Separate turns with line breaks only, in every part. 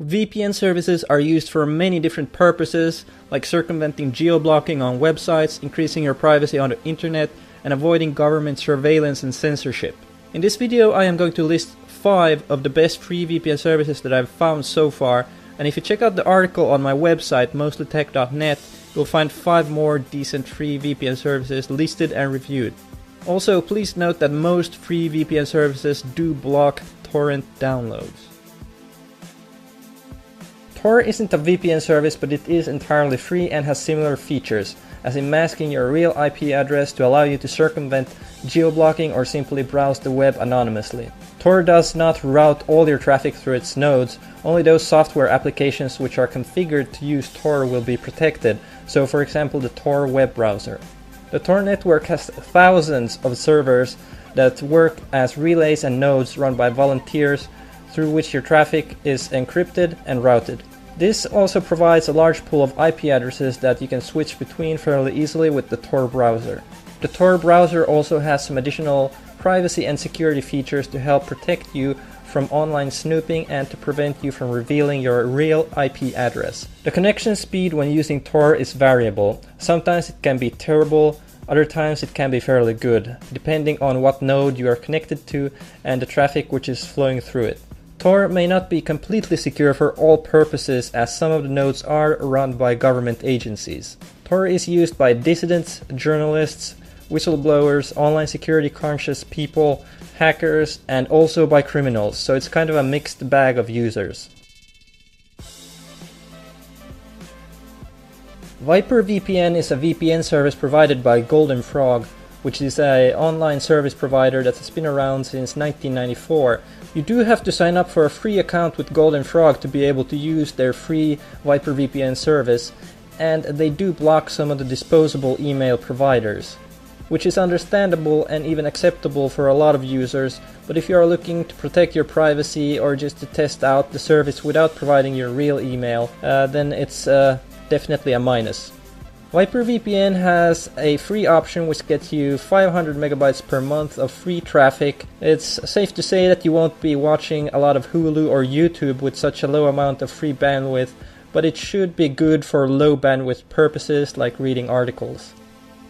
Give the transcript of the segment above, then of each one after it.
VPN services are used for many different purposes, like circumventing geo-blocking on websites, increasing your privacy on the internet, and avoiding government surveillance and censorship. In this video I am going to list 5 of the best free VPN services that I've found so far, and if you check out the article on my website mostlytech.net, you'll find 5 more decent free VPN services listed and reviewed. Also, please note that most free VPN services do block torrent downloads. Tor isn't a VPN service, but it is entirely free and has similar features, as in masking your real IP address to allow you to circumvent geo-blocking or simply browse the web anonymously. Tor does not route all your traffic through its nodes, only those software applications which are configured to use Tor will be protected, so for example the Tor web browser. The Tor network has thousands of servers that work as relays and nodes run by volunteers, through which your traffic is encrypted and routed. This also provides a large pool of IP addresses that you can switch between fairly easily with the Tor browser. The Tor browser also has some additional privacy and security features to help protect you from online snooping and to prevent you from revealing your real IP address. The connection speed when using Tor is variable. Sometimes it can be terrible, other times it can be fairly good, depending on what node you are connected to and the traffic which is flowing through it. Tor may not be completely secure for all purposes, as some of the nodes are run by government agencies. Tor is used by dissidents, journalists, whistleblowers, online security conscious people, hackers, and also by criminals, so it's kind of a mixed bag of users. VyprVPN is a VPN service provided by Golden Frog, which is an online service provider that has been around since 1994. You do have to sign up for a free account with Golden Frog to be able to use their free VyprVPN service, and they do block some of the disposable email providers, which is understandable and even acceptable for a lot of users, but if you are looking to protect your privacy or just to test out the service without providing your real email, then it's definitely a minus. VyprVPN has a free option which gets you 500 megabytes per month of free traffic. It's safe to say that you won't be watching a lot of Hulu or YouTube with such a low amount of free bandwidth, but it should be good for low bandwidth purposes like reading articles.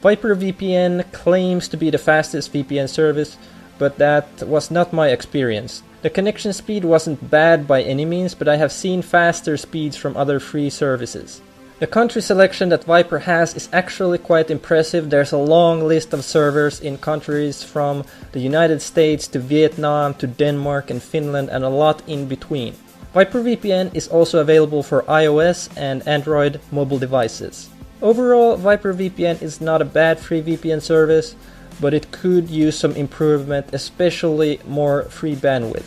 VyprVPN claims to be the fastest VPN service, but that was not my experience. The connection speed wasn't bad by any means, but I have seen faster speeds from other free services. The country selection that Vypr has is actually quite impressive. There's a long list of servers in countries from the United States to Vietnam to Denmark and Finland and a lot in between. VyprVPN is also available for iOS and Android mobile devices. Overall, VyprVPN is not a bad free VPN service, but it could use some improvement, especially more free bandwidth.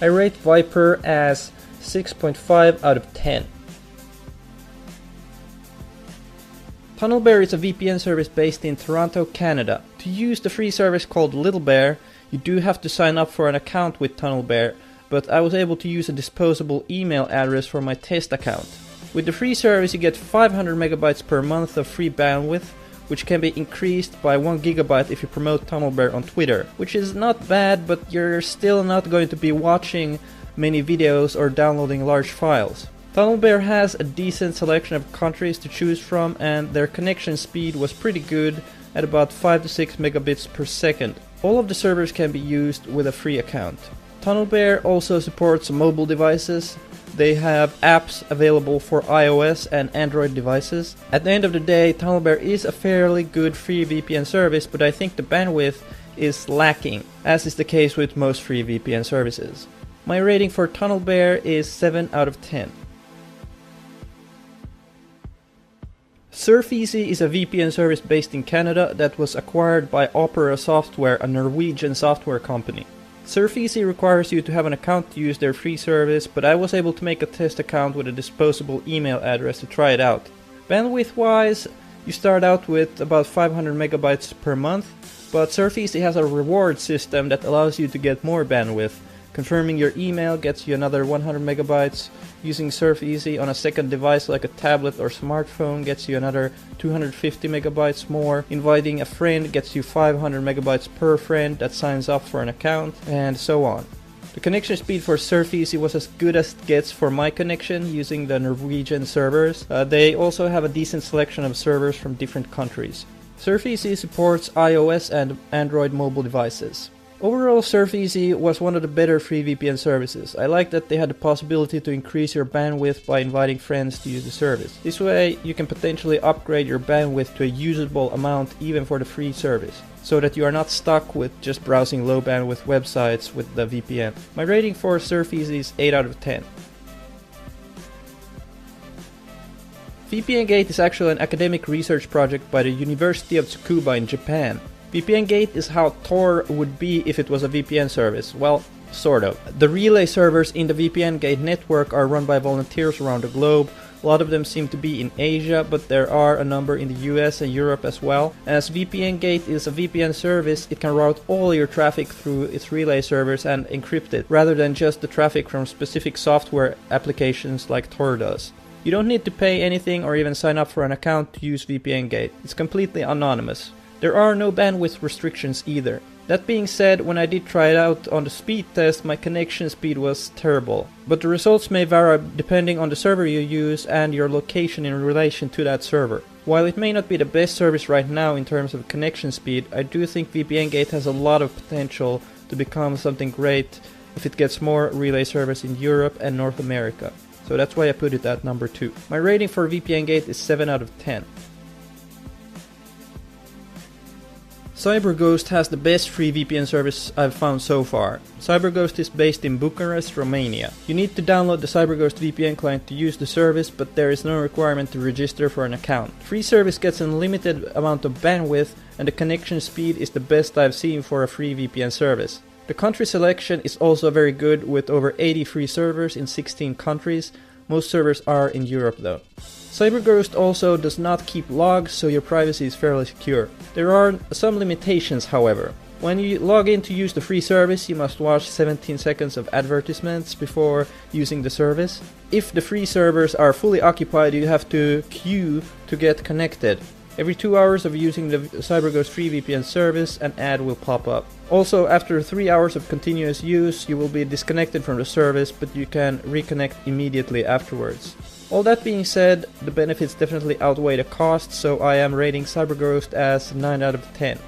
I rate Vypr as 6.5 out of 10. TunnelBear is a VPN service based in Toronto, Canada. To use the free service called TunnelBear, you do have to sign up for an account with TunnelBear, but I was able to use a disposable email address for my test account. With the free service you get 500 megabytes per month of free bandwidth, which can be increased by 1 gigabyte if you promote TunnelBear on Twitter, which is not bad, but you're still not going to be watching many videos or downloading large files. TunnelBear has a decent selection of countries to choose from, and their connection speed was pretty good at about 5 to 6 megabits per second. All of the servers can be used with a free account. TunnelBear also supports mobile devices. They have apps available for iOS and Android devices. At the end of the day, TunnelBear is a fairly good free VPN service, but I think the bandwidth is lacking, as is the case with most free VPN services. My rating for TunnelBear is 7 out of 10. SurfEasy is a VPN service based in Canada that was acquired by Opera Software, a Norwegian software company. SurfEasy requires you to have an account to use their free service, but I was able to make a test account with a disposable email address to try it out. Bandwidth wise, you start out with about 500 megabytes per month, but SurfEasy has a reward system that allows you to get more bandwidth. Confirming your email gets you another 100 megabytes. Using SurfEasy on a second device like a tablet or smartphone gets you another 250 megabytes more. Inviting a friend gets you 500 megabytes per friend that signs up for an account, and so on. The connection speed for SurfEasy was as good as it gets for my connection using the Norwegian servers. They also have a decent selection of servers from different countries. SurfEasy supports iOS and Android mobile devices. Overall, SurfEasy was one of the better free VPN services. I like that they had the possibility to increase your bandwidth by inviting friends to use the service. This way, you can potentially upgrade your bandwidth to a usable amount even for the free service, so that you are not stuck with just browsing low bandwidth websites with the VPN. My rating for SurfEasy is 8 out of 10. VPN Gate is actually an academic research project by the University of Tsukuba in Japan. VPN Gate is how Tor would be if it was a VPN service. Well, sort of. The relay servers in the VPN Gate network are run by volunteers around the globe. A lot of them seem to be in Asia, but there are a number in the US and Europe as well. As VPN Gate is a VPN service, it can route all your traffic through its relay servers and encrypt it, rather than just the traffic from specific software applications like Tor does. You don't need to pay anything or even sign up for an account to use VPN Gate. It's completely anonymous. There are no bandwidth restrictions either. That being said, when I did try it out on the speed test, my connection speed was terrible. But the results may vary depending on the server you use and your location in relation to that server. While it may not be the best service right now in terms of connection speed, I do think VPN Gate has a lot of potential to become something great if it gets more relay servers in Europe and North America. So that's why I put it at number 2. My rating for VPN Gate is 7 out of 10. CyberGhost has the best free VPN service I've found so far. CyberGhost is based in Bucharest, Romania. You need to download the CyberGhost VPN client to use the service, but there is no requirement to register for an account. Free service gets an unlimited amount of bandwidth, and the connection speed is the best I've seen for a free VPN service. The country selection is also very good, with over 80 free servers in 16 countries. Most servers are in Europe though. CyberGhost also does not keep logs, so your privacy is fairly secure. There are some limitations, however. When you log in to use the free service, you must watch 17 seconds of advertisements before using the service. If the free servers are fully occupied, you have to queue to get connected. Every 2 hours of using the CyberGhost free VPN service, an ad will pop up. Also, after 3 hours of continuous use, you will be disconnected from the service, but you can reconnect immediately afterwards. All that being said, the benefits definitely outweigh the costs, so I am rating CyberGhost as 9 out of 10.